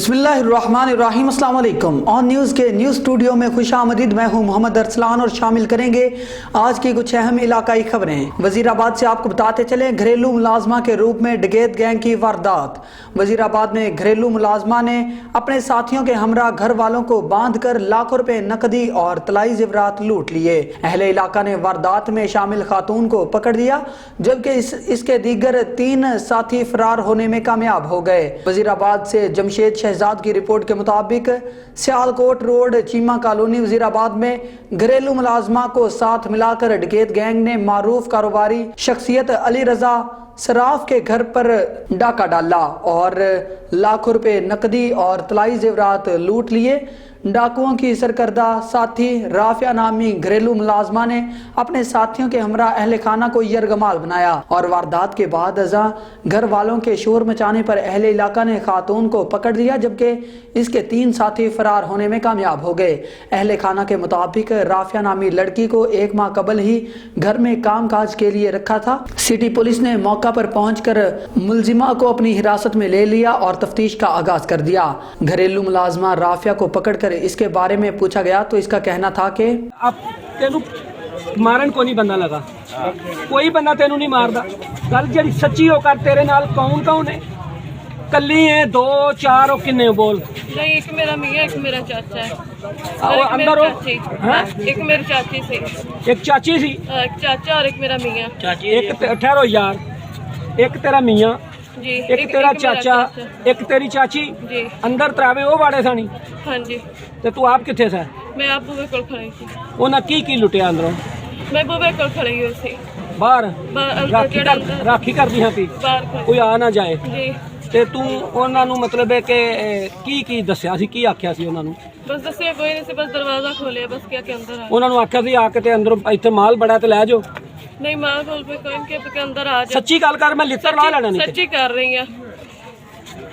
बिस्मिल्लाहिर्रहमानिर्रहीम, अस्सलाम वालेकुम। ऑन न्यूज़ के न्यूज़ स्टूडियो में खुशामदीद। मैं हूं मोहम्मद अरसलान और शामिल करेंगे आज की कुछ अहम इलाकाई खबरें। वजीराबाद से आपको बताते चलें, घरेलू मुलाजमा के रूप में डकैत गैंग की वारदात। वजीराबाद में घरेलू मुलाजमा ने अपने साथियों के हमरा घर वालों को बांध कर लाखों रुपए नकदी और तलाई जेवरात लूट लिए। अहले इलाका ने वारदात में शामिल खातून को पकड़ लिया, जबकि इसके दीगर 3 साथी फरार होने में कामयाब हो गए। वजीराबाद से जमशेद शहजाद की रिपोर्ट के मुताबिक सियालकोट रोड चीमा कॉलोनी वजीराबाद में घरेलू मुलाजमा को साथ मिलाकर डकैत गैंग ने मारूफ कारोबारी शख्सियत अली रजा सराफ के घर पर डाका डाला और लाखों रुपए नकदी और तलाई जेवरात लूट लिए। डाकुओं की सरकर्दा साथी राफिया नामी घरेलू मुलाजमा ने अपने साथियों के हमरा अहले खाना को यरगमाल बनाया और वारदात के बाद अज़ा घर वालों के शोर मचाने पर अहले इलाका ने खातून को पकड़ लिया, जबकि इसके 3 साथी फरार होने में कामयाब हो गए। अहले खाना के मुताबिक राफिया नामी लड़की को 1 माह कबल ही घर में काम काज के लिए रखा था। सिटी पुलिस ने मौका पर पहुंचकर मुलजिमा को अपनी हिरासत में ले लिया और तफ्तीश का आगाज कर दिया। घरेलू मुलाजमा राफिया को पकड़कर इसके बारे में पूछा गया तो इसका कहना था कि अब तेनू मारन को नहीं बंदा लगा, कोई बंदा तेनू नहीं मारदा। गल जी सच्ची हो कर, तेरे नाल कौन कौन है? कली है 2 4 और किन्ने बोल? नहीं, एक मेरा मियाँ, एक मेरा चाचा है। और अंदर हो? एक मेरी चाची से, एक चाची सी, एक चाचा और एक मेरा मियाँ। एक ठहरो यार, एक तेरा मियाँ जी, एक तेरा चाचा, एक तेरी चाची जी। अंदर तरावे वो बाड़े सानी हाँ जी। ते तू आप किथे सा? मैं आप बूबे कोल खड़ी थी। उन्हें की लुटिया अंदरों? मैं बूबे कोल खड़ी हुई थी। बाहर अंदर राखी कर दी थी, बाहर खड़ी। कोई आ ना जाए जी। ते तू ਉਹਨਾਂ ਨੂੰ ਮਤਲਬ ਹੈ ਕਿ ਕੀ ਦੱਸਿਆ ਸੀ, ਕੀ ਆਖਿਆ ਸੀ ਉਹਨਾਂ ਨੂੰ? बस दसिया कोई नहीं से, बस दरवाजा खोलिया, बस क्या के अंदर आ। ਉਹਨਾਂ ਨੂੰ ਆਖਿਆ ਸੀ ਆ ਕੇ ਤੇ ਅੰਦਰੋਂ ਇੱਥੇ ਮਾਲ ਬੜਾ ਤੇ ਲੈ ਜਾਓ। नहीं, माँ बोल पे कोई के अंदर आ जा। ਸੱਚੀ ਗੱਲ ਕਰ, ਮੈਂ ਲਿੱਤਰ ਲਾ ਲੈਣਾ ਨਹੀਂ सच्ची कर रही है।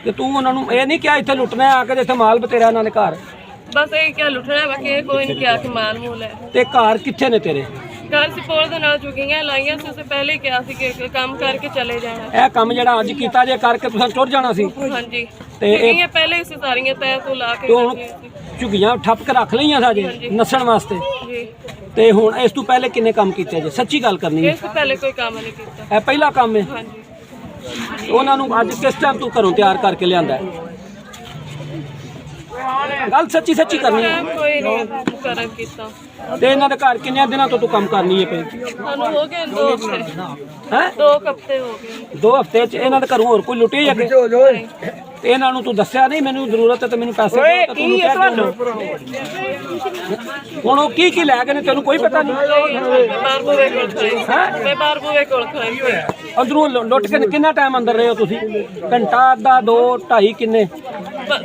ਤੇ ਤੂੰ ਉਹਨਾਂ ਨੂੰ ਇਹ ਨਹੀਂ ਕਿਹਾ ਇੱਥੇ ਲੁੱਟਣਾ ਆ ਕੇ ਤੇ ਇੱਥੇ ਮਾਲ ਬਤੇਰਾ ਇਹਨਾਂ ਦੇ ਘਰ? बस यही क्या लुटना है, बाकी कोई नहीं क्या कि माल मूल है। ਤੇ ਘਰ ਕਿੱਥੇ ਨੇ ਤੇਰੇ? घर से पोल दे नाल चुकियां लाइयां से, उससे पहले ही क्या सी कि काम करके चले जाना। ਇਹ ਕੰਮ ਜਿਹੜਾ ਅੱਜ ਕੀਤਾ ਜੇ ਕਰਕੇ ਤੁਸੀਂ ਟੁਰ ਜਾਣਾ ਸੀ। हाँ जी। ਤੇ ये पहले ही से सारियां तय तो ला के ਤੂੰ रखी सी। ਝੁਗੀਆਂ ਠੱਪ ਕੇ ਰੱਖ ਲਈਆਂ ਸਾਜੇ ਨਸਣ ਵਾਸਤੇ। जी। ਤੇ ਹੁਣ ਇਸ ਤੋਂ ਪਹਿਲੇ ਕਿੰਨੇ ਕੰਮ ਕੀਤੇ ਜੇ? ਸੱਚੀ ਗੱਲ ਕਰਨੀ ਹੈ। इससे पहले कोई काम नहीं किया। ਇਹ ਪਹਿਲਾ ਕੰਮ ਹੈ। हाँ जी। ਉਹਨਾਂ ਨੂੰ ਅੱਜ ਕਿਸ ਟਾਈਮ ਤੂੰ ਘਰੋਂ ਤਿਆਰ ਕਰਕੇ ਲਿਆਂਦਾ ਹੈ? ਗੱਲ ਸੱਚੀ ਕਰਨੀ ਹੈ। कोई नहीं करम किया। ਤੇ ਇਹਨਾਂ ਦੇ ਘਰ ਕਿੰਨੇ ਦਿਨਾਂ ਤੋਂ ਤੂੰ ਕੰਮ ਕਰਨੀ ਹੈ ਪਈ? सानू हो गए 2 हफ्ते। ਹੈ 2 हफ्ते हो गए। 2 ਹਫ਼ਤੇ ਚ ਇਹਨਾਂ ਦੇ ਘਰੋਂ ਹੋਰ ਕੋਈ ਲੁੱਟੇ ਅੱਗੇ? नहीं। ਤੇ ਇਹਨਾਂ ਨੂੰ ਤੂੰ ਦੱਸਿਆ ਨਹੀਂ ਮੈਨੂੰ ਜ਼ਰੂਰਤ ਹੈ ਤੇ ਮੈਨੂੰ ਪੈਸੇ ਦਿਓ, ਤੇ ਤੂੰ ਕਹਿ ਦਿਓ। ਹੁਣ ਉਹ ਕੀ ਲੈ ਗਏ ਨੇ ਤੈਨੂੰ ਕੋਈ ਪਤਾ ਨਹੀਂ? मैं बाहर बुवे कोल खड़ी। हैं? मैं बाहर बुवे कोल खड़ी। ਅੰਦਰੋਂ ਲੁੱਟ ਕੇ ਕਿੰਨਾ ਟਾਈਮ ਅੰਦਰ ਰਹੇ ਹੋ ਤੁਸੀਂ? ਘੰਟਾ ਅੱਧਾ 2 2.5 ਕਿੰਨੇ?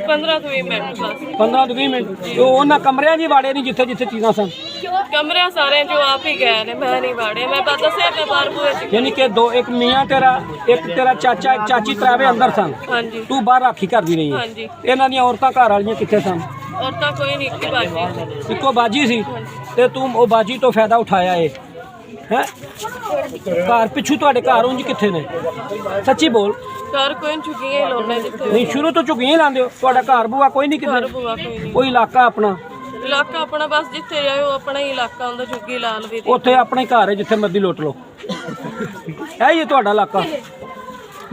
15 ਤੋਂ 20 ਮਿੰਟ ਬਸ। 15 ਤੋਂ 20 ਮਿੰਟ। ਤੇ ਉਹਨਾਂ ਕਮਰਿਆਂ ਜੀ ਵਾੜੇ ਨਹੀਂ ਜਿੱਥੇ ਜਿੱਥੇ ਚੀਜ਼ਾਂ ਸਨ? कमरे सारे जो आप ही गए ने, मैं नहीं वाड़े। मैं बस दसे मैं बाहर बुवे च। ਯਾਨੀ ਕਿ 2, ਇੱਕ ਮੀਆਂ ਤੇਰਾ, ਇੱਕ ਤੇਰਾ ਚਾਚਾ, ਇੱਕ ਚਾਚੀ, ਤਰਾਵੇ ਅੰਦਰ ਸਨ। हाँ जी। ਤੂੰ ਬਾਹਰ ਰਾਖੀ ਕਰਦੀ ਰਹੀ ਹੈ। हाँ जी। ਇਹਨਾਂ ਦੀਆਂ ਔਰਤਾਂ ਘਰ ਵਾਲੀਆਂ ਕਿੱਥੇ ਸਨ? औरतां कोई नहीं, इक्की बाजी। ਇੱਕੋ ਬਾਜੀ ਸੀ ਤੇ ਤੂੰ ਉਹ ਬਾਜੀ ਤੋਂ ਫਾਇਦਾ ਉਠਾਇਆ ਏ ਹੈ? ਘਰ ਪਿੱਛੂ ਤੁਹਾਡੇ ਘਰ ਉਂਝ ਕਿੱਥੇ ਨੇ? ਸੱਚੀ ਬੋਲ। घर कोई नहीं, चुकियां ही लोने जिथे। ਨਹੀਂ ਸ਼ੁਰੂ ਤੋਂ ਝੁਕੀਆਂ ਹੀ ਲਾਉਂਦੇ ਹੋ? ਤੁਹਾਡਾ ਘਰ ਬੂਆ ਕੋਈ ਨਹੀਂ घर ਕਿੱਥੇ? बुआ कोई नहीं। ਕੋਈ ਇਲਾਕਾ ਆਪਣਾ? इलाका अपना बस जिथे जाओ अपना ही इलाका हुंदा, चुकी ला लवे। ਉੱਥੇ ਆਪਣੇ ਘਰ ਹੈ ਜਿੱਥੇ ਮਰਜ਼ੀ ਲੁੱਟ ਲਓ। ਹੈ ਇਹ ਤੁਹਾਡਾ ਇਲਾਕਾ?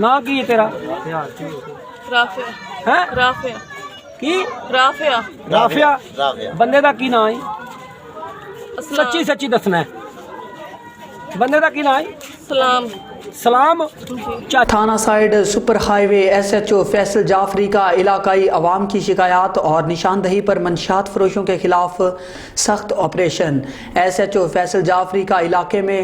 ਨਾ ਕੀ ਹੈ ਤੇਰਾ? राफिया। ਹੈ राफिया। ਕੀ? राफिया। ਰਾਫਿਆ ਬੰਦੇ ਦਾ ਕੀ ਨਾਂ ਹੈ? असलाम। ਸੱਚੀ ਦੱਸਣਾ ਹੈ। ਬੰਦੇ ਦਾ ਕੀ ਨਾਂ ਹੈ? सलाम। सलाम। थाना site super highway SHO Faisal Jafri का इलाकाई अवाम की शिकायत और निशानदही पर मंशियात फरोशों के खिलाफ सख्त ऑपरेशन। SHO फैसल जाफरी का इलाके में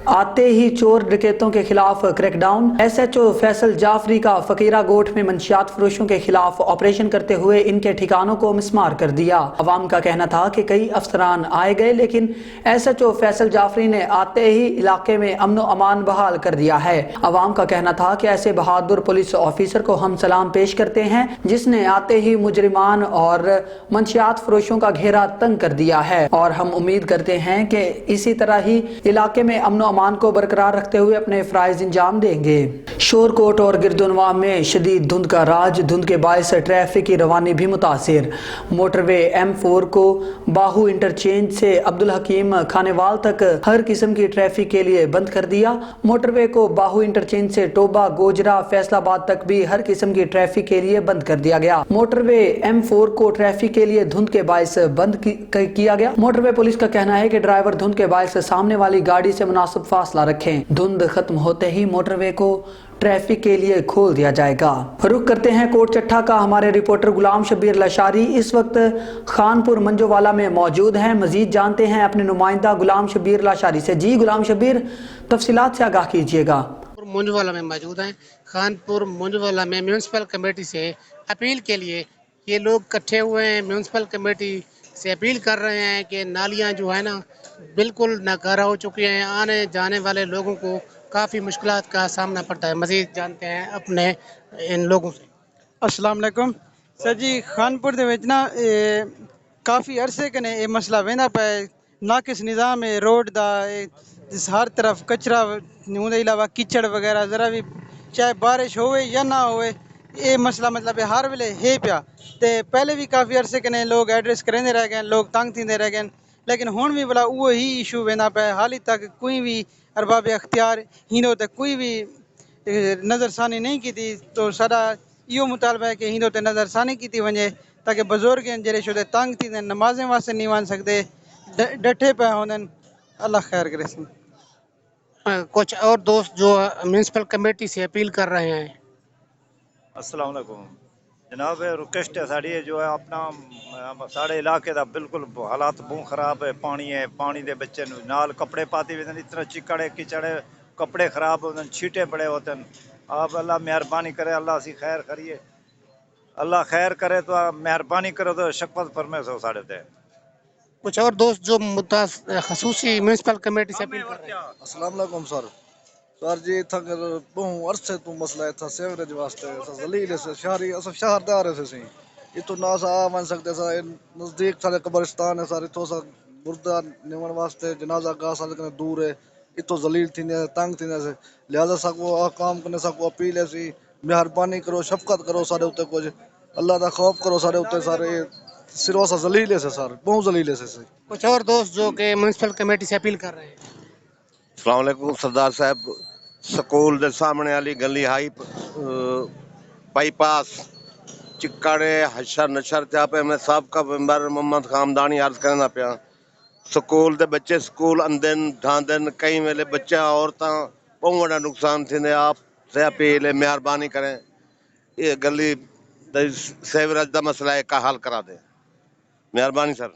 आते ही चोर डकैतों के खिलाफ क्रैकडाउन। SHO फैसल जाफरी का फकीरा गोठ में मंशियात फरोशों के खिलाफ ऑपरेशन करते हुए इनके ठिकानों को मिसमार कर दिया। अवाम का कहना था कि कई अफसरान आए गए, लेकिन SHO फैसल जाफरी ने आते ही इलाके में अमन व अमान बहाल कर दिया है। अवाम का कहना था कि ऐसे बहादुर पुलिस ऑफिसर को हम सलाम पेश करते हैं जिसने आते ही मुजरिमान और मंशियात फरोशों का घेरा तंग कर दिया है, और हम उम्मीद करते हैं कि इसी तरह ही इलाके में अमन व امان کو برقرار رکھتے ہوئے اپنے فرائض انجام دیں گے۔ شورکوٹ اور گردنواں میں شدید دھند کا راج، دھند کے باعث ٹریفک کی روانی بھی متاثر۔ موٹر وے M4 کو باہو انٹرچینج سے عبدالحکیم کھانیوال تک ہر قسم کی ٹریفک کے لیے بند کر دیا۔ موٹر وے کو باہو انٹرچینج سے ٹوبہ، گوجرا، فیصل آباد تک بھی ہر قسم کی ٹریفک کے لیے بند کر دیا گیا۔ موٹر وے M4 کو ٹریفک کے لیے دھند کے باعث بند کیا گیا۔ موٹر وے پولیس کا کہنا ہے کہ ڈرائیور دھند کے باعث سامنے والی گاڑی سے مناسب فاصلہ رکھیں۔ دھند ختم ہوتے ہی موٹر وے کو ٹریفک کے لیے کھول دیا جائے گا۔ رخ کرتے ہیں کوٹ چٹھا کا۔ ہمارے رپورٹر غلام شبیر لاشاری اس وقت خانپور منجو والا میں موجود ہیں۔ مزید جانتے ہیں اپنے نمائندہ غلام شبیر لاشاری سے۔ جی غلام شبیر، تفصیلات سے آگاہ کیجیے گا۔ منجو والا میں موجود ہیں۔ خانپور منجو والا میں میونسپل کمیٹی سے اپیل کے لیے یہ لوگ اکٹھے ہوئے ہیں۔ میونسپل کمیٹی سے اپیل کر رہے ہیں کہ نالیاں جو ہے نا بالکل ناکارہ ہو چکی ہیں، آنے جانے والے لوگوں کو کافی مشکلات کا سامنا پڑتا ہے۔ مزید جانتے ہیں اپنے ان لوگوں سے۔ السلام علیکم سر جی، خانپور دے وچ نا کافی عرصے کنے یہ مسئلہ ویندا پیا ہے۔ ناقص نظام ہے روڈ دا، ہر طرف کچرا، اون دے علاوہ کیچڑ وغیرہ، ذرا بھی چاہے بارش ہوئے یا نہ ہوئے یہ مسئلہ مطلب ہر ویلے ہے پیا۔ تے پہلے بھی کافی عرصے کنے لوگ ایڈریس کریندے رہ گئے، لوگ تنگ تھیندے رہ گئے، لیکن ہن بھی بلا وہی ایشو ویندا پیا ہے۔ حالی تک کوئی بھی ارباب اختیار ہندو تے کوئی بھی نظر ثانی نہیں کی تھی۔ تو سارا یہ مطالبہ ہے کہ ہندو تے نظر ثانی کی ونجے تاکہ بزرگ ہیں جڑے شدے تنگ تھی نمازیں واسطے نہیں ون سکتے، ڈٹے پہ ہوندن۔ اللہ خیر کرے۔ کچھ اور دوست جو میونسپل کمیٹی سے اپیل کر رہے ہیں۔ السلام علیکم جناب، ریکویسٹ ہے ساری جو ہے اپنا سارے علاقے دا بالکل حالات بہت خراب ہے۔ پانی ہے، پانی دے بچے نال کپڑے پاتے ہوئے اتنا چکڑے کچڑے، کپڑے خراب ہوتے ہیں، چھیٹے بڑے ہوتے ہیں۔ آپ اللہ مہربانی کرے، اللہ سی خیر کریے، اللہ خیر کرے تو مہربانی کرو تو شفقت فرمائے سو ساڑے تے۔ کچھ اور دوست جو خصوصی میونسپل کمیٹی سے اپیل کر رہے ہیں۔ السلام علیکم سر جی، اتھا بہوں عرصے تو مسئلہ اتھا سیوریج واسطے ذلیل سے شہری اصل شہر دے آ رہے سے اتو نہ سا آ ون سکتے سا، نزدیک سارے قبرستان ہے سر، اتو سا مردہ نیون واسطے جنازہ گاہ سارے کنے دور ہے، اتو ذلیل تھیندے تنگ تھیندے سے، لہذا سکو کام کرنے سکو اپیل ہے سی، مہربانی کرو، شفقت کرو سارے اتنے، کچھ اللہ دا خوف کرو سارے اتنے، سارے سروں سا ذلیل ہے سے سر، بہت ذلیل ہے سے۔ کچھ اور دوست جو کہ میونسپل کمیٹی سے اپیل کر رہے ہیں۔ السلام علیکم سردار صاحب، سکول دے سامنے والی گلی ہائی بائی پاس چکڑے حشر نشر تھا پہ، میں سابقہ ممبر محمد خامدانی عرض کرنا پیا، سکول دے بچے سکول اندن ڈھاندن، کئی ویلے بچہ عورتاں بہت بڑا نقصان تھیندے۔ آپ سے اپیل ہے مہربانی کریں یہ گلی سیوریج دا مسئلہ ہے کا حل کرا دیں، مہربانی سر۔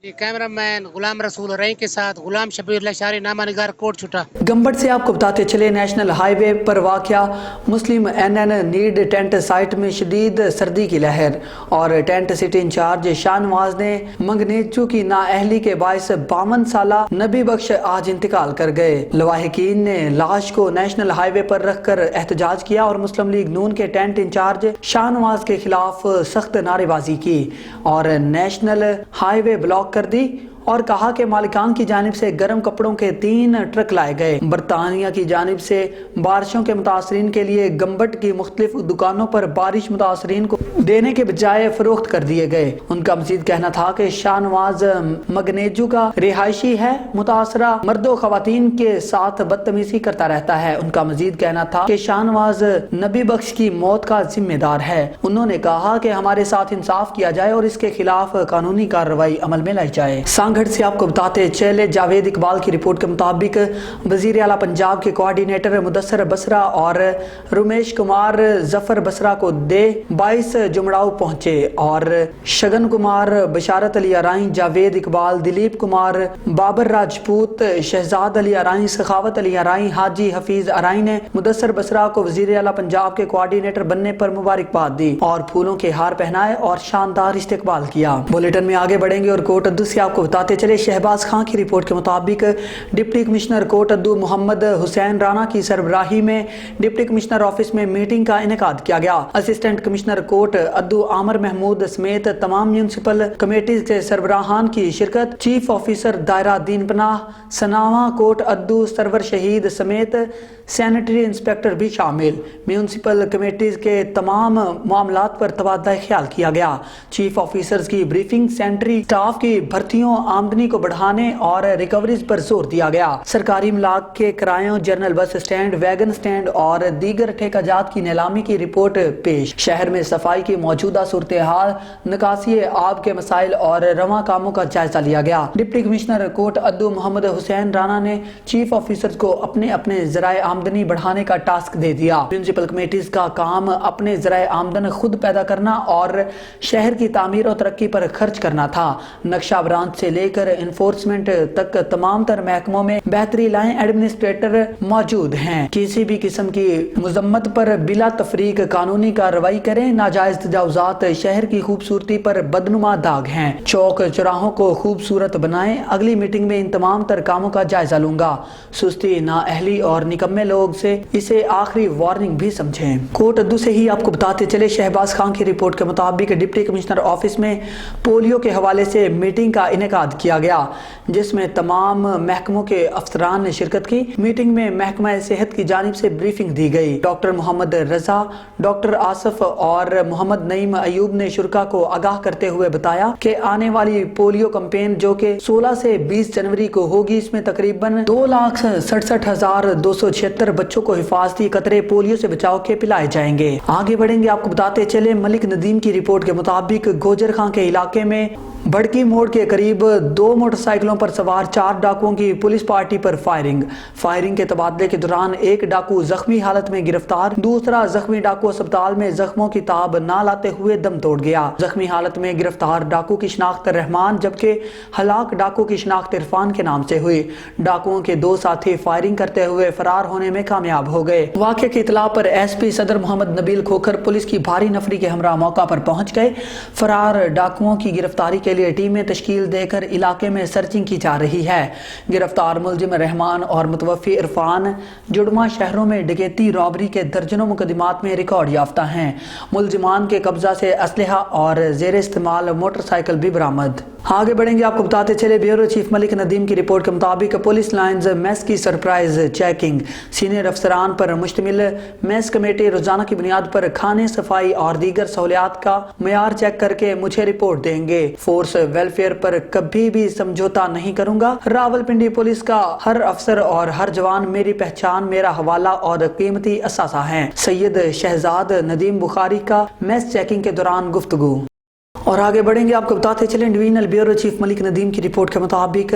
جی، کیمرہ مین غلام رسول رئی کے ساتھ غلام شبیر لاشاری، نامہ نگار، کوٹ چھٹا۔ گمبٹ سے آپ کو بتاتے چلے، نیشنل ہائی وے پر واقع مسلم این نیڈ ٹینٹ سائٹ میں شدید سردی کی لہر، اور tent city incharge Shah Nawaz نے منگنیچو کی نااہلی کے باعث 52 سالہ نبی بخش آج انتقال کر گئے۔ لواحقین نے لاش کو نیشنل ہائی وے پر رکھ کر احتجاج کیا اور مسلم لیگ نون کے ٹینٹ انچارج شاہ نواز کے خلاف سخت نعرے بازی کی اور نیشنل ہائی وے بلاک کر دی، اور کہا کہ مالکان کی جانب سے گرم کپڑوں کے 3 ٹرک لائے گئے۔ برطانیہ کی جانب سے بارشوں کے متاثرین کے لیے گمبٹ کی مختلف دکانوں پر بارش متاثرین کو دینے کے بجائے فروخت کر دیے گئے۔ ان کا مزید کہنا تھا کہ شاہ نواز مگنیجو کا رہائشی ہے، متاثرہ مرد و خواتین کے ساتھ بدتمیزی کرتا رہتا ہے۔ ان کا مزید کہنا تھا کہ شاہ نواز نبی بخش کی موت کا ذمہ دار ہے۔ انہوں نے کہا کہ ہمارے ساتھ انصاف کیا جائے اور اس کے خلاف قانونی کارروائی عمل میں لائی جائے۔ گھر سے آپ کو بتاتے چلے، جاوید اقبال کی رپورٹ کے مطابق وزیر اعلیٰ پنجاب کے کوارڈینیٹر مدثر بسرا اور رمیش کمار ظفر بسرا کو دے 22 جمڑاؤ پہنچے، اور شگن کمار، بشارت علی ارائیں، جاوید اقبال، دلیپ کمار، بابر راجپوت، شہزاد علی ارائیں، سخاوت علی ارائیں، حاجی حفیظ ارائیں نے مدثر بسرا کو وزیر اعلیٰ پنجاب کے کوارڈینیٹر بننے پر مبارکباد دی اور پھولوں کے ہار پہنائے اور شاندار استقبال کیا۔ بلیٹن میں آگے بڑھیں گے اور کوٹ ادو سے آپ کو بتاتے बताते चले शहबाज खां की रिपोर्ट के मुताबिक डिप्टी कमिश्नर कोर्ट अद्दू मोहम्मद हुसैन राना की सरबराही में डिप्टी कमिश्नर ऑफिस में मीटिंग का इनेकाद किया गया। असिस्टेंट कमिश्नर कोर्ट अद्दू आमिर महमूद समेत तमाम म्यूनसिपल कमेटीज के सरबराहान की शिरकत, चीफ ऑफिसर दायरा दीन पनाह सनावा कोर्ट अद्दू सरवर शहीद समेत सैनिटरी इंस्पेक्टर भी शामिल। म्यूनसिपल कमेटीज के तमाम मामलात पर तबादला ख्याल किया गया। चीफ ऑफिसर्स की ब्रीफिंग, सैनिटरी स्टाफ की भर्तियों, आमदनी को बढ़ाने और रिकवरीज पर जोर दिया गया। सरकारी इमलाक के किरायों, general bus stand, wagon stand और दीगर ठेकाजात की नीलामी की रिपोर्ट पेश। शहर में सफाई की मौजूदा सूरत हाल, निकासी आब के मसाइल और रवा कामों का जायजा लिया गया। डिप्टी कमिश्नर कोर्ट अद्दू मोहम्मद हुसैन राना ने चीफ ऑफिसर्स को अपने अपने जराए आमदनी बढ़ाने का टास्क दे दिया। म्यूनसिपल कमेटीज का काम अपने जराए आमदन खुद पैदा करना और शहर की तामीर और तरक्की पर खर्च करना था। नक्शा ब्रांच से लेकर इन्फोर्समेंट तक तमाम तर महकमों में बेहतरी लाएं। एडमिनिस्ट्रेटर मौजूद हैं। किसी भी किस्म की मुजम्मत पर बिला तफरीक कानूनी कार्रवाई करें। नाजायज तजावुजात शहर की खूबसूरती पर बदनुमा दाग हैं। चौक चौराहों को खूबसूरत बनाएं। अगली मीटिंग में इन तमाम तर कामों का जायजा लूंगा। सुस्ती, नाअहली और निकम्मे लोग से इसे आखिरी वार्निंग भी समझें। कोर्ट अद्दू से ही आपको बताते चले शहबाज खां की रिपोर्ट के मुताबिक डिप्टी कमिश्नर ऑफिस में पोलियो के हवाले से मीटिंग का इनेकाद किया गया, जिसमें तमाम महकमों के अफसरान ने शिरकत की। मीटिंग में महकमा सेहत की जानिब से ब्रीफिंग दी गई। डॉक्टर मोहम्मद रजा, डॉक्टर आसफ और मोहम्मद नईम अयूब ने शुरा को आगाह करते हुए बताया कि आने वाली पोलियो कैंपेन जो कि 16 से 20 जनवरी को होगी, इसमें तकरीबन 2,67,276 बच्चों को हिफाजती कतरे पोलियो से बचाव के पिलाए जाएंगे। आगे बढ़ेंगे, आपको बताते चले मलिक नदीम की रिपोर्ट के मुताबिक गोजर खां के इलाके में बड़की मोड़ के करीब 2 मोटरसाइकिलों पर सवार 4 डाकुओं की पुलिस पार्टी पर फायरिंग के तबादले के दौरान एक डाकू जख्मी हालत में गिरफ्तार। दूसरा जख्मी डाकू अस्पताल में जख्मों की ताब ना लाते हुए दम तोड़ गया। जख्मी हालत में गिरफ्तार डाकू की शिनाख्त रहमान जबकि हलाक डाकू की शिनाख्त इरफान के नाम से हुई। डाकुओं के 2 साथी फायरिंग करते हुए फरार होने में कामयाब हो गए। वाक़े की इतला पर एसपी सदर मोहम्मद नबील खोखर पुलिस की भारी नफरी के हमरा मौका पर पहुंच गए। फरार डाकुओं की गिरफ्तारी के लिए टीमें तश्कील देकर इलाके में सर्चिंग की जा रही है। गिरफ्तार मुलजिम रहमान और मुतवफ़ी इरफान जुड़वा शहरों में डकैती, रॉबरी के दर्जनों मुकदमात में रिकॉर्ड याफ्ता हैं। मुलजिमान के कब्जा से असलहा और जेर इस्तेमाल मोटरसाइकिल भी बरामद। आगे बढ़ेंगे, आपको बताते चले ब्यूरो चीफ मलिक नदीम की रिपोर्ट के मुताबिक पुलिस लाइन्स मेस की सरप्राइज चेकिंग। सीनियर अफसरान पर मुश्तमिल मेस कमेटी रोजाना की बुनियाद पर खाने, सफाई और दीगर सहूलियात का मयार चेक करके मुझे रिपोर्ट देंगे। फोर्स वेलफेयर पर कभी भी समझौता नहीं करूंगा। रावलपिंडी पुलिस का हर अफसर और हर जवान मेरी पहचान, मेरा हवाला और कीमती असासा है। सैयद शहजाद नदीम बुखारी का मेस चेकिंग के दौरान गुफ्तगू। और आगे बढ़ेंगे, आपको बताते चलें divisional bureau chief Malik Nadeem की रिपोर्ट के मुताबिक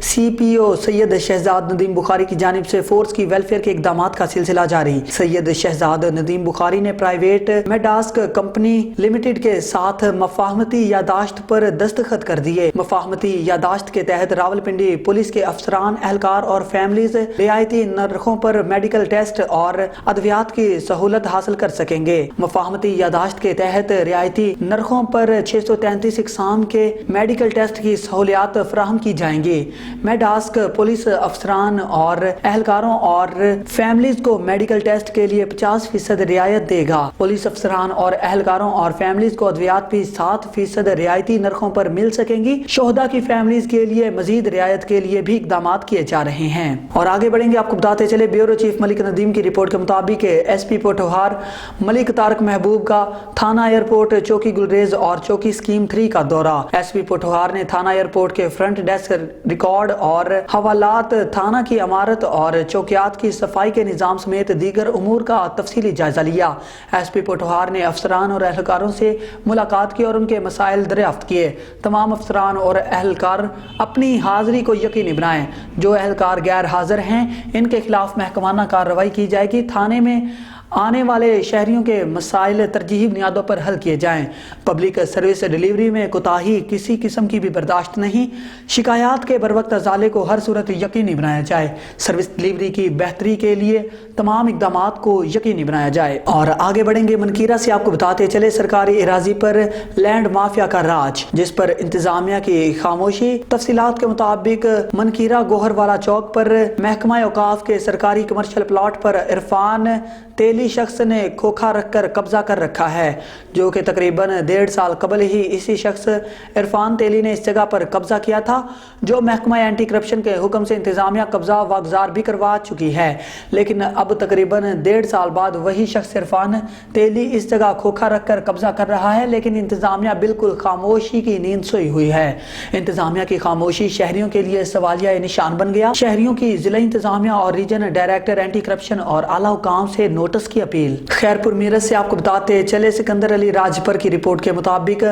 CPO सैयद शहजाद नदीम बुखारी की जानिब से फोर्स की वेलफेयर के इकदामात का सिलसिला जारी। सैयद शहजाद नदीम बुखारी ने प्राइवेट मेडास्क कंपनी लिमिटेड के साथ मफाहमती यादाश्त पर दस्तखत कर दिए। मफाहमती यादाश्त के तहत रावलपिंडी पुलिस के अफसरान, एहलकार और फैमिलीज रियायती नरखों पर मेडिकल टेस्ट और अद्वियात की सहूलत हासिल कर सकेंगे। मफाहमती यादाश्त के तहत रियायती नरखों पर 633 इकसाम के मेडिकल टेस्ट की सहूलियात फराहम की जाएंगी। मेडास्क पुलिस अफसरान और एहलकारों और फैमिलीज को मेडिकल टेस्ट के लिए 50% रियायत देगा। पुलिस अफसरान और एहलकारों और फैमिलीज को अद्वियात भी 7% रियायती नरखों पर मिल सकेंगी। शोहदा की फैमिलीज के लिए मजीद रियायत के लिए भी इकदाम किए जा रहे हैं। और आगे बढ़ेंगे, आपको बताते चले ब्यूरो चीफ मलिक नदीम की रिपोर्ट के मुताबिक SP पोठोहार मलिक तारक महबूब का थाना एयरपोर्ट, चौकी गुलरेज और चौकी स्कीम 3 का दौरा। SP पोठोहार ने थाना एयरपोर्ट के फ्रंट डेस्क रिकॉर्ड और हवालात, थाना की इमारत और चौकियात की सफाई के निजाम समेत दीगर उमूर का तफसीली जायजा लिया। SP पोठोहार ने अफसरान और एहलकारों से मुलाकात की और उनके मसाइल दरियाफ्त किए। तमाम अफसरान और एहलकार अपनी हाजिरी को यकीनी बनाएं। जो एहलकार गैर हाजिर हैं इनके खिलाफ महकमाना कार्रवाई की जाएगी। थाने में आने वाले शहरियों के मसाइल तरजीही बुनियादों पर हल किए जाएं। पब्लिक सर्विस डिलीवरी में कोताही किसी किस्म की भी बर्दाश्त नहीं। शिकायत के बरवक्त अजाले को हर सूरत यकीनी बनाया जाए। सर्विस डिलीवरी की बेहतरी के लिए तमाम इकदामात को यकीनी बनाया जाए। और आगे बढ़ेंगे मनकीरा से, आपको बताते चले सरकारी इराजी पर लैंड माफिया का राज, जिस पर इंतजामिया की खामोशी। तफसीलात के मुताबिक मनकीरा गोहरवाला चौक पर महकमा औकाफ के सरकारी कमर्शियल प्लॉट पर इरफान तेली शख्स ने खोखा रखकर कब्जा कर रखा है, जो कि तकरीबन 1.5 साल कबल ही इसी शख्स इरफान तेली ने इस जगह पर कब्जा किया था, जो महकमा एंटी करप्शन के हुक्म से इंतजामिया कब्जा वागजार भी करवा चुकी है। लेकिन अब तकरीबन 1.5 साल बाद वही शख्स इरफान तेली इस जगह खोखा रखकर कब्जा कर रहा है, लेकिन इंतजामिया बिल्कुल खामोशी की नींद सोई हुई है। इंतजामिया की खामोशी शहरियों के लिए सवालिया निशान बन गया। शहरियों की जिला इंतजामिया और रीजन डायरेक्टर एंटी करप्शन और आला हुकाम से नोटिस की अपील। खैरपुर मीरत से आपको बताते चले सिकंदर अली राजपर की रिपोर्ट के मुताबिक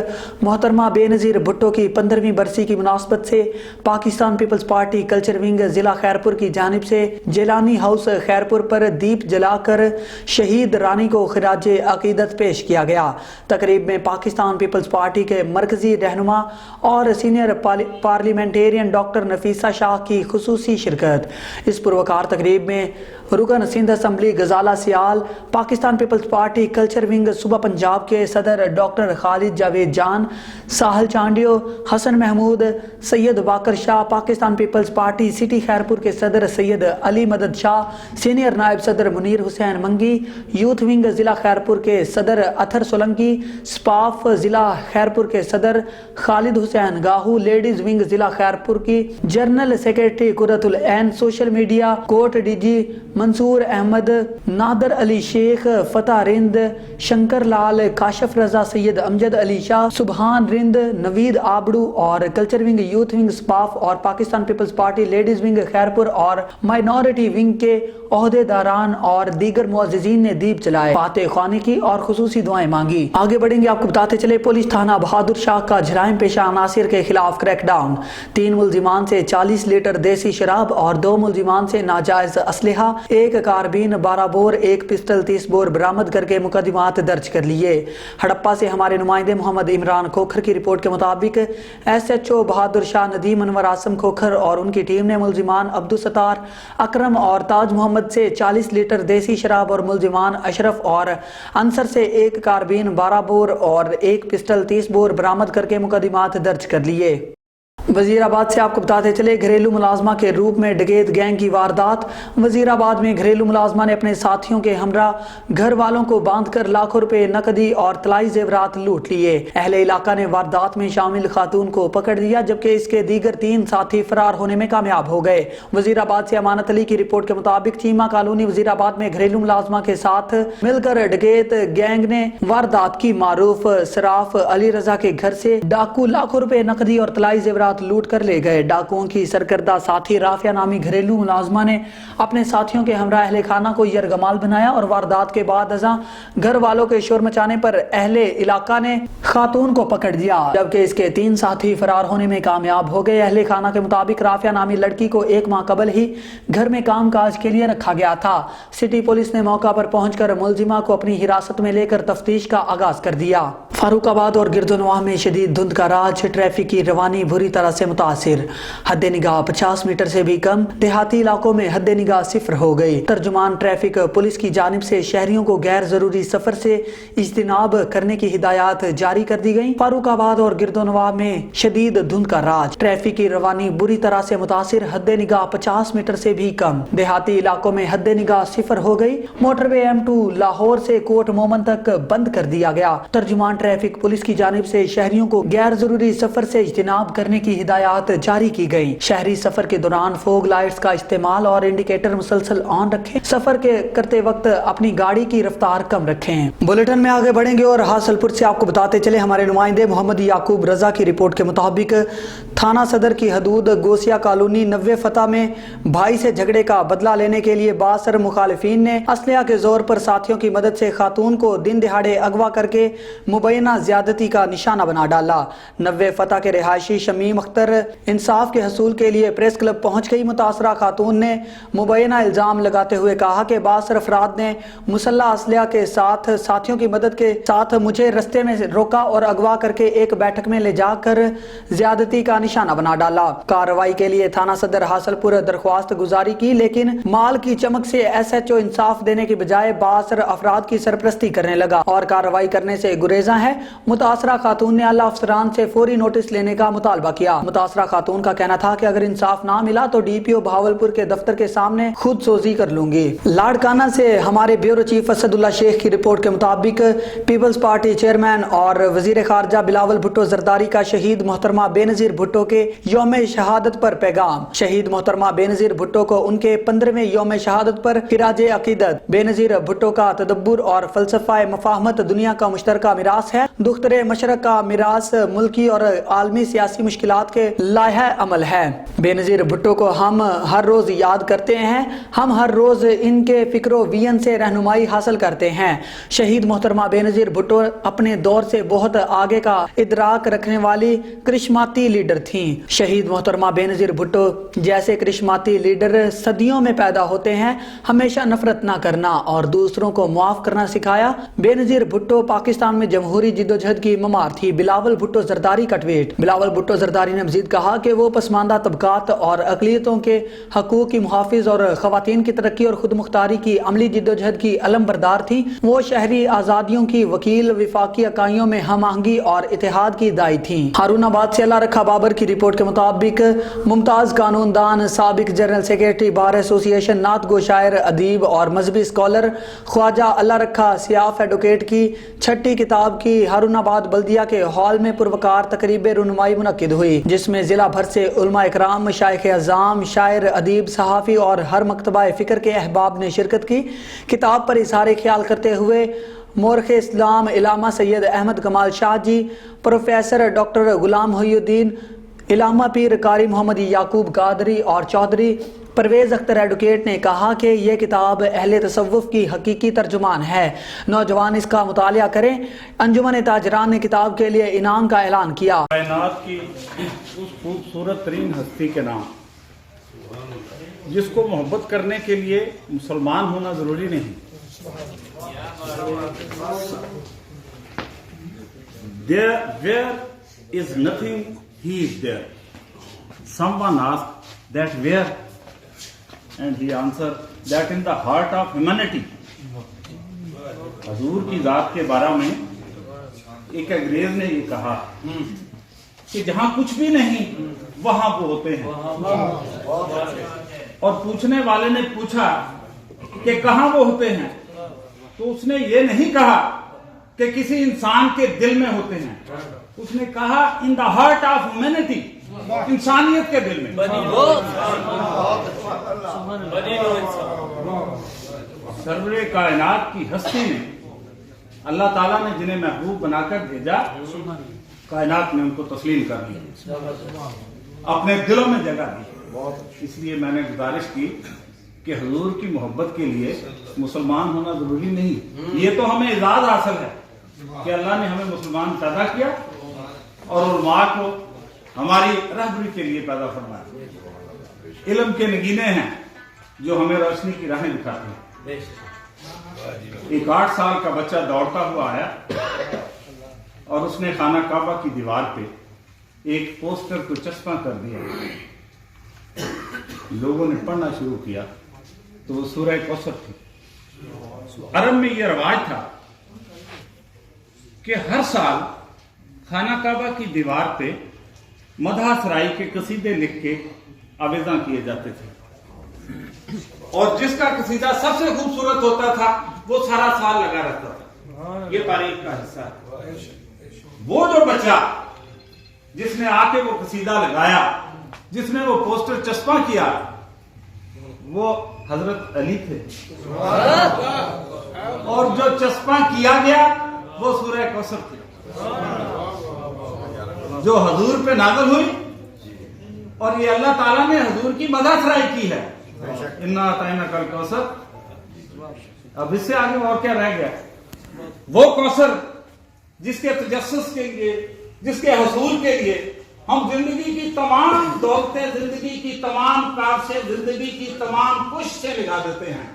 मोहतरमा बेनजीर भुट्टो की 15वीं बरसी की मुनासबत से Pakistan peoples party culture wing जिला खैरपुर की जानिब से जेलानी हाउस खैरपुर पर दीप जलाकर शहीद रानी को खिराज अकीदत पेश किया गया। तकरीब में पाकिस्तान पीपल्स पार्टी के मरकजी रहनुमा और senior parliamentarian doctor Nafisa Shah की खुसूसी शिरकत। इस पुरवकार तकरीब में रुकन Sindh assembly Ghazala Siyal, Pakistan peoples party culture wing सूबा पंजाब के सदर doctor Khalid Javed Jan, Sahal Chandio, Hassan Mahmood, Syed Baqar Shah, Pakistan peoples Party city Khairpur के सदर सैयद अली मदद शाह, सीनियर नायब सदर मुनीर हुसैन मंगी, यूथ विंग जिला खैरपुर के सदर अथर सोलंकी, स्पाफ जिला खैरपुर के सदर खालिद हुसैन गाहू, लेडीज विंग जिला खैरपुर की general secretary Qurratul Ain, social media court DG Mansoor Ahmed, Nadir Ali Sheikh, Fateh Rind, Shankar Lal, Kashaf Raza, Syed Amjad Ali Shah, Subhan Rind, Naveed Abro और culture wing, youth wing staff और Pakistan peoples party ladies wing Khairpur और माइनॉरिटी विंग के ओहदेदारान और दीगर मुअज्जिजीन ने दीप जलाए, फातह ख्वानी की और खुसूसी दुआएं मांगी। आगे बढ़ेंगे, आपको बताते चले पुलिस थाना बहादुर शाह का जराइम पेशा अनासिर के खिलाफ क्रैकडाउन। 3 मुलजिमान से 40 लीटर देसी शराब और 2 मुलजिमान से नाजायज असलहा, 1 कारबीन 12 बोर, 1 पिस्टल 30 बोर बरामद करके मुकदमात दर्ज कर लिए। हड़प्पा से हमारे नुमाइंदे मोहम्मद इमरान खोखर की रिपोर्ट के मुताबिक SHO बहादुर शाह नदीम अनवर आसम खोखर और उनकी टीम ने मुलजिमान अब्दुल सत्तार, अकरम और ताज मोहम्मद से 40 लीटर देसी शराब और मुलजिमान अशरफ और अंसर से 1 कारबीन 12 बोर और 1 पिस्टल 30 बोर बरामद करके मुकदमात दर्ज कर लिए। वजीराबाद से आपको बताते चले घरेलू मुलाजमा के रूप में डकैत गैंग की वारदात। वजीराबाद में घरेलू मुलाजमा ने अपने साथियों के हमरा घर वालों को बांधकर लाखों रुपए नकदी और तलाई जेवरात लूट लिए। अहले इलाका ने वारदात में शामिल खातून को पकड़ लिया, जबकि इसके दीगर 3 साथी फरार होने में कामयाब हो गए। वजीराबाद से अमानत अली की रिपोर्ट के मुताबिक चीमा कॉलोनी वजीराबाद में घरेलू मुलाजमा के साथ मिलकर डकैत गैंग ने वारदात की। मारूफ सराफ अली रजा के घर से डाकू लाखों रुपए नकदी और तलाई जेवरात लूट कर ले गए। डाकुओं की सरकर्दा साथी राफिया नामी घरेलू मुलाजमा ने अपने साथियों के हमरा अहले खाना को यरगमाल बनाया और वारदात के बाद घर वालों के शोर मचाने पर अहले इलाका ने खातून को पकड़ दिया, जबकि इसके 3 साथी फरार होने में कामयाब हो गए। अहले खाना के मुताबिक राफिया नामी लड़की को 1 माह कबल ही घर में काम काज के लिए रखा गया था। सिटी पुलिस ने मौका पर पहुंचकर मुलजिमा को अपनी हिरासत में लेकर तफ्तीश का आगाज कर दिया। फारूकाबाद और गिरदोनवाह में शदीद धुंध का राज, ट्रैफिक की रवानी बुरी तरह से मुतासिर। हद निगाह 50 मीटर से भी कम, देहाती इलाकों में हद निगाह 0 हो गई। तर्जुमान ट्रैफिक पुलिस की जानिब से शहरियों को गैर जरूरी सफर से इज्तिनाब करने की हिदायत जारी कर दी गई। फारूकाबाद और गिरदोनवाह में शदीद धुंध का राज, ट्रैफिक की रवानी बुरी तरह से मुतासिर, हद निगाह 50 मीटर से भी कम, देहाती इलाकों में हद निगाह 0 हो गई। मोटरवे M2 लाहौर से कोट मोमन तक बंद कर दिया गया। तर्जुमान ट्रैफिक पुलिस की जानिब से शहरियों को गैर जरूरी सफर से इज्तिनाब करने की हिदायत जारी की गई। शहरी सफर के दौरान फोग लाइट्स का इस्तेमाल और इंडिकेटर मुसलसल ऑन रखें। सफर के करते वक्त अपनी गाड़ी की रफ्तार कम रखें। बुलेटिन में आगे बढ़ेंगे और हासलपुर से आपको बताते चले हमारे नुमाइंदे मोहम्मद याकूब रजा की रिपोर्ट के मुताबिक थाना सदर की हदूद गोसिया कॉलोनी 90 फतह में भाई से झगड़े का बदला लेने के लिए बासर मुखालिफिन ने असलहा के जोर पर साथियों की मदद से खातून को दिन दिहाड़े अगवा करके मुबैना ज्यादती का निशाना बना डाला। 90 फतह के रिहायशी शमीम अख्तर इंसाफ के हसूल के लिए प्रेस क्लब पहुंच गई। मुतासरा खातून ने मुबैना इल्ज़ाम लगाते हुए कहा कि बासर अफराद ने मुसल्ला असलहा के साथ साथियों की मदद के साथ मुझे रस्ते में रोका और अगवा करके एक बैठक में ले जाकर ज्यादती का निशाना बना डाला। कार्रवाई के लिए थाना सदर हासलपुर दरख्वास्त गुजारी की, लेकिन माल की चमक से SHO इंसाफ देने की बजाय बासर अफराद की सरपरस्ती करने लगा और कार्रवाई करने से गुरेजा है। मुतासरा खातून ने आला अफसरान से फौरी नोटिस लेने का मुतालबा किया। मुतासरा खातून का कहना था कि अगर इंसाफ ना मिला तो DPO बहावलपुर के दफ्तर के सामने खुद सोजी कर लूंगी। लाड़काना से हमारे ब्यूरो चीफ असदुल्ला शेख की रिपोर्ट के मुताबिक पीपल्स पार्टी चेयरमैन और वजीर खारजा बिलावल भुट्टो जरदारी का शहीद मोहतरमा बेनजीर भुट्टो के यौम शहादत पर पैगाम। शहीद मोहतरमा बेनजीर भुट्टो को उनके 15वें यौम शहादत पर खिराज अकीदत। बेनजीर भुट्टो का तदब्बुर और फलसफा मफाहमत दुनिया का मुश्तरका मिरास है। दुख्तरे मशरक का मिरास मुल्की और आलमी सियासी मुश्किलात के लायहा अमल है। बेनजीर भुट्टो को हम हर रोज याद करते हैं, हम हर रोज इनके फिक्रो वियन से रहनुमाई हासिल करते हैं। शहीद मोहतरमा बेनजीर भुट्टो अपने दौर से बहुत आगे का इदराक रखने वाली करिश्माती लीडर थीं। शहीद मोहतरमा बेनजीर भुट्टो जैसे करिश्माती लीडर सदियों में पैदा होते हैं। हमेशा नफरत ना करना और दूसरों को मुआफ करना सिखाया। बेनजीर भुट्टो पाकिस्तान में जमहूरी जिद्दोजहद की ममार थी। बिलावल भुट्टो जरदारी का ट्वीट। बिलावल भुट्टो जरदारी ने मजीद कहा कि वो पसमानदा तबकात और अकलियतों के हकूक की मुहाफिज और खवातीन की तरक्की और खुद मुख्तारी की अमली जिद्दोजहद की अलम बरदार थी। वो शहरी आज़ादियों की वकील, विफाकी इकाइयों में हम आहंगी और इत्तेहाद की दाई थी। हारूनाबाद से अल्लाह रखा बाबर की रिपोर्ट के मुताबिक मुमताज कानूनदान, साबिक जनरल सेक्रेटरी बार एसोसिएशन, नात गो शायर, अदीब और मजहबी स्कॉलर ख्वाजा अल्लाह रखा सियाफ एडवोकेट की 6ठी किताब की हारूनाबाद बल्दिया के हॉल में पुरवकार तकरीब रुनुमाई मुनक्किद हुई, जिसमें जिला भर से उलमा इकराम, शाइख अज़ाम, शायर, अदीब, सहाफ़ी और हर मकतबा फ़िक्र के अहबाब ने शिरकत की। किताब पर इज़हार ख्याल करते हुए मोरख इस्लाम इलामा सैयद अहमद कमाल शाह जी, प्रोफेसर डॉक्टर गुलाम मोहिउद्दीन, इलामा पीर कारी मोहम्मद याकूब कादरी और चौधरी परवेज़ अख्तर एडवोकेट ने कहा कि यह किताब अहले तसव्वुफ़ की हकीकी तर्जुमान है। नौजवान इसका मुतालिया करें। अंजुमन ताजरान ने किताब के लिए इनाम का ऐलान किया। कायनात की उस खूबसूरत तरीन हस्ती के नाम जिसको मोहब्बत करने के लिए मुसलमान होना ज़रूरी नहीं। Where is nothing, he is there. Someone asked that where, and he answered that in the heart of humanity. हजूर की जात के बारे में एक अंग्रेज ने ये कहा कि जहां कुछ भी नहीं वहां वो होते हैं। और पूछने वाले ने पूछा कि कहां वो होते हैं, तो उसने ये नहीं कहा कि किसी इंसान के दिल में होते हैं, उसने कहा in the heart of humanity, इंसानियत के दिल में। सरवरे कायनात की हस्ती ने, अल्लाह ताला ने जिन्हें महबूब बनाकर भेजा, कायनात ने उनको तस्लीम कर लिया, अपने दिलों में जगह दी। इसलिए मैंने गुजारिश की कि हुजूर की मोहब्बत के लिए मुसलमान होना जरूरी नहीं। ये तो हमें इजाज़ हासिल है कि अल्लाह ने हमें मुसलमान पैदा किया और उलमा को हमारी रहबरी के लिए पैदा फरमाया। इल्म के नगीने हैं जो हमें रोशनी की राहें दिखाते हैं। एक 8 साल का बच्चा दौड़ता हुआ आया और उसने खाना काबा की दीवार पे एक पोस्टर को चस्पा कर दिया। लोगों ने पढ़ना शुरू किया तो वो सूरह कौसर थी। अरब में यह रवाज था कि हर साल खाना काबा की दीवार पे मदह सराई के कसीदे लिख के आवेजा किए जाते थे, और जिसका कसीदा सबसे खूबसूरत होता था वो सारा साल लगा रहता था। ये तारीख का हिस्सा है। वो जो बच्चा जिसने आके वो कसीदा लगाया, जिसने वो पोस्टर चस्पा किया, वो हजरत अली थे, और जो चस्पा किया गया वो सूरह कौसर थी जो हजूर पे नाज़िल हुई। और ये अल्लाह ताला ने हजूर की मदह सराई की है। इन्ना अतैना कल कौसर। अब इससे आगे और क्या रह गया? वो कौसर जिसके तजस्सुस के लिए, जिसके हसूल के लिए हम जिंदगी की तमाम दौलतें, जिंदगी की तमाम कारशें, जिंदगी की तमाम कोशिशें लगा देते हैं।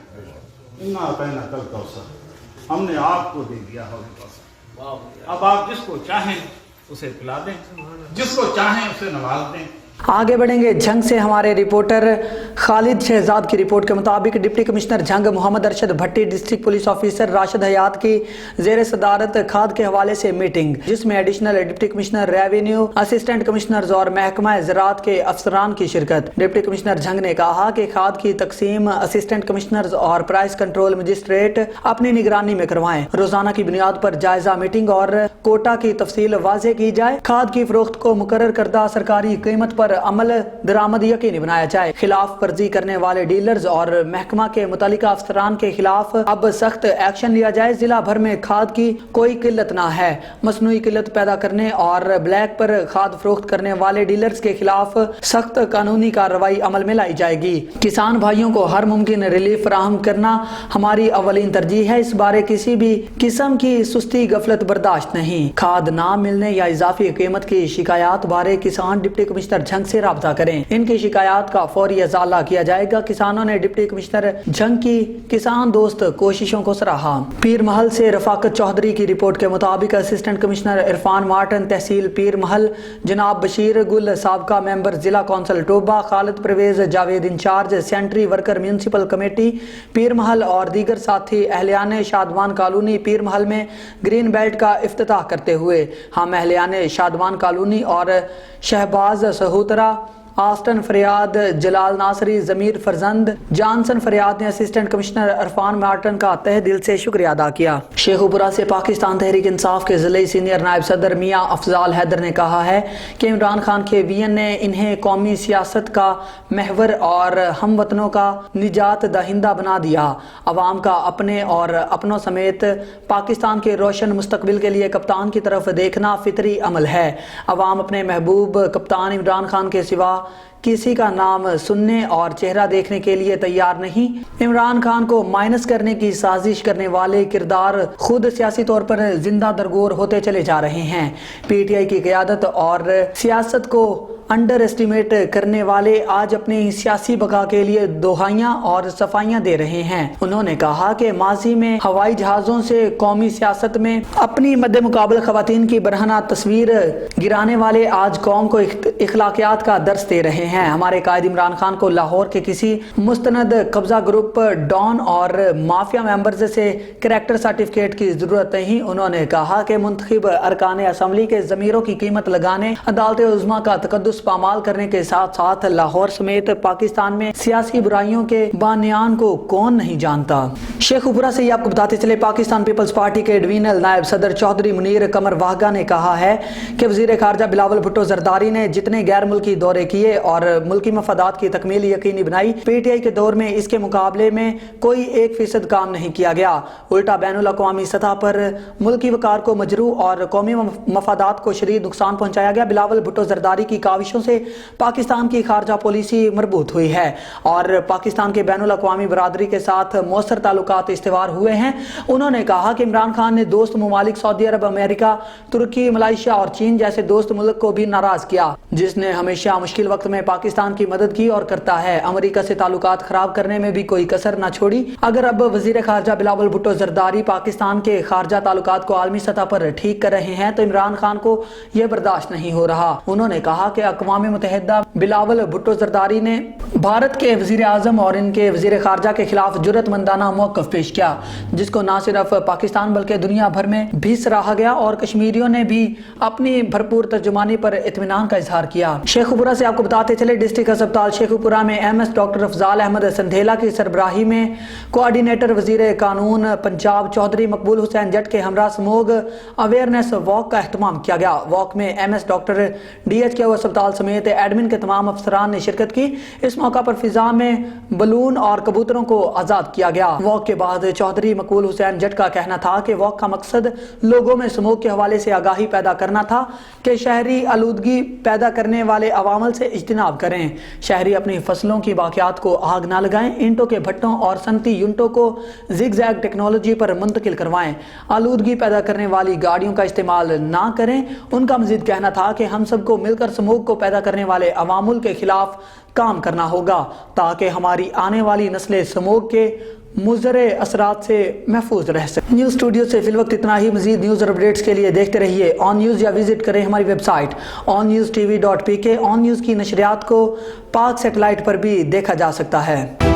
इन्ना कहना कल कौसर, हमने आपको दे दिया हौले कौसर। अब आप जिसको चाहें उसे पिला दें, जिसको चाहें उसे नवाज दें। आगे बढ़ेंगे झंग से। हमारे रिपोर्टर खालिद शहजाद की रिपोर्ट के मुताबिक डिप्टी कमिश्नर झंग मोहम्मद अरशद भट्टी, डिस्ट्रिक्ट पुलिस ऑफिसर राशिद हयात की जेर सदारत खाद के हवाले से मीटिंग, जिसमें additional deputy commissioner revenue, assistant commissioners और महकमा ज़राअत के अफसरान की शिरकत। डिप्टी कमिश्नर झंग ने कहा कि खाद की तकसीम असिस्टेंट कमिश्नर्स और प्राइस कंट्रोल मजिस्ट्रेट अपनी निगरानी में करवाएं। रोजाना की बुनियाद पर जायजा मीटिंग और कोटा की तफसील वाज़ेह की जाए। खाद की फरोख्त को मुकर्रर करदा सरकारी कीमत पर अमल दरामद यकीनी बनाया जाए। खिलाफ वर्जी करने वाले डीलर्स और महकमा के मुतल्लिका अफसरान के खिलाफ अब सख्त एक्शन लिया जाए। जिला भर में खाद की कोई किल्लत ना है। मसनूई किल्लत पैदा करने और ब्लैक पर खाद फरोख्त करने वाले डीलर्स के खिलाफ सख्त कानूनी कार्रवाई अमल में लाई जाएगी। किसान भाइयों को हर मुमकिन रिलीफ फराहम करना हमारी अवलीन तरजीह है। इस बारे किसी भी किस्म की सुस्ती गफलत बर्दाश्त नहीं। खाद ना मिलने या इजाफी कीमत की शिकायत बारे किसान डिप्टी कमिश्नर झंग से राब्ता करें। इनकी शिकायत का फौरी अजाला किया जाएगा। किसानों ने डिप्टी कमिश्नर झंग की किसान दोस्त कोशिशों को सराहा। पीर महल से रफाकत चौधरी की रिपोर्ट के मुताबिक असिस्टेंट कमिश्नर इरफान मार्टन, तहसील पीर महल जनाब बशीर गुल, साबका मेंबर जिला council Toba Khalid Parvez Javed, in charge sanitary worker municipal committee Pir Mahal और दीगर साथी अहलियान शादवान कॉलोनी पीर महल में ग्रीन बेल्ट का इफ्तिताह करते हुए हम अहलियान शादवान कॉलोनी और शहबाज सहोतरा, आस्टन फरियाद, जलाल नासरी, जमीर फरजंद, जानसन फरियाद ने असिस्टेंट कमिश्नर इरफान मार्टन का तहे दिल से शुक्रिया अदा किया। शेखुपुरा से पाकिस्तान तहरीक इंसाफ के ज़िले सीनियर नायब सदर मियां अफजाल हैदर ने कहा है कि इमरान खान के वीएन ने इन्हें कौमी सियासत का महवर और हमवतनों का निजात दहिंदा बना दिया। अवाम का अपने और अपनों समेत पाकिस्तान के रोशन मुस्तकबिल के लिए कप्तान की तरफ देखना फितरी अमल है। अवाम अपने महबूब कप्तान इमरान खान के सिवा किसी का नाम सुनने और चेहरा देखने के लिए तैयार नहीं। इमरान खान को माइनस करने की साजिश करने वाले किरदार खुद सियासी तौर पर जिंदा दरगोर होते चले जा रहे हैं। पीटीआई की क़यादत और सियासत को अंडर एस्टिमेट करने वाले आज अपनी सियासी बका के लिए दोहाइयां और सफाइयां दे रहे हैं। उन्होंने कहा कि माजी में हवाई जहाजों से कौमी सियासत में अपनी मद्दे मुकाबल खवातीन की बरहना तस्वीर गिराने वाले आज कौम को इखलाकियात का दर्स दे रहे हैं। हमारे कायद इमरान खान को लाहौर के किसी मुस्तनद कब्जा ग्रुप, डॉन और माफिया मेंबर्स से करैक्टर सर्टिफिकेट की जरूरत नहीं। उन्होंने कहा कि मुंतखब अरकान असम्बली के जमीरों की कीमत लगाने, अदालत उज़्मा का तकद्दुस पामाल करने के साथ साथ लाहौर समेत पाकिस्तान में सियासी बुराइयों के बानियान को कौन नहीं जानता। शेखुपुरा से ही आपको बताते चले, पाकिस्तान पीपल्स पार्टी के डिवीजनल नायब सदर चौधरी मुनीर कमर वाहगा ने कहा है कि वजीर खारजा बिलावल भुट्टो जरदारी ने जितने गैर मुल्की दौरे किए और मुल्की मफादात की तकमील यकीनी बनाई, पीटीआई के दौर में इसके मुकाबले में कोई 1% काम नहीं किया गया। उल्टा बैनुल अक़वामी सतह पर मुल्की वकार को मजरू और कौमी मफादात को शदीद नुकसान पहुंचाया गया। बिलावल भुट्टो जरदारी की काविशों से पाकिस्तान की खारजा पॉलिसी मरबूत हुई है और पाकिस्तान के बैनुल अक़वामी बरादरी के साथ मौसर ताल्लुकात इस्तेवार हुए हैं। उन्होंने कहा कि इमरान खान ने दोस्त ममालिक सऊदी अरब, अमेरिका, तुर्की, मलेशिया और चीन जैसे दोस्त मुल्क को भी नाराज किया, जिसने हमेशा मुश्किल वक्त में पाकिस्तान की मदद की और करता है। अमेरिका से ताल्लुकात खराब करने में भी कोई कसर न छोड़ी। अगर अब वजीर खारजा बिलावल भुट्टो जरदारी पाकिस्तान के खारजा ताल्लुकात को आलमी सतह पर ठीक कर रहे हैं तो इमरान खान को यह बर्दाश्त नहीं हो रहा। उन्होंने कहा कि अक़वाम मुत्तहिदा बिलावल भुट्टो जरदारी ने भारत के वजीर आजम और इनके वजीर खारजा के खिलाफ जुर्रतमंदाना मौक़िफ़ पेश किया, जिसको न सिर्फ पाकिस्तान बल्कि दुनिया भर में भी सराहा गया और कश्मीरियों ने भी अपनी भरपूर तर्जुमानी पर इत्मीनान का इजहार किया। शेखुपुरा से आपको बताते चले, डिस्ट्रिक्ट अस्पताल शेखुपुरा में एमएस डॉक्टर अफजाल अहमद संधेला की सरबराही में कोऑर्डिनेटर वजीर कानून पंजाब चौधरी मकबूल हुसैन जट के हमरा स्मोग अवेयरनेस वॉक का एहतमाम किया गया। वॉक में एमएस डॉक्टर DHQ अस्पताल समेत एडमिन के तमाम अफसरान ने शिरकत की। इस मौका पर फिजा में बलून और कबूतरों को आज़ाद किया गया। वॉक के बाद चौधरी मकबूल हुसैन जट का कहना था कि वॉक का मकसद लोगों में स्मोक के हवाले से आगाही पैदा करना था कि शहरी आलूदगी पैदा करने वाले अवामल से इज्तिनाब करें। शहरी अपनी फसलों की बाकियात को आग ना लगाएं, ईंटों के भट्टों और सनती यूनिटों को जिगजैग टेक्नोलॉजी पर मुंतकिल करवाएं, आलूदगी पैदा करने वाली गाड़ियों का इस्तेमाल ना करें। उनका मजीद कहना था कि हम सबको मिलकर स्मोक को पैदा करने वाले अवामुल के खिलाफ काम करना होगा ताकि हमारी आने वाली नस्लें स्मोक के मुज़रे असरात से महफूज रह सकें। न्यूज़ स्टूडियो से फिल वक्त इतना ही। मजीद न्यूज़ और अपडेट्स के लिए देखते रहिए ऑन न्यूज़ या विजिट करें हमारी वेबसाइट OnNewsTV.pk। ऑन न्यूज़ की नशरियात को पाक सेटेलाइट पर भी देखा जा सकता है।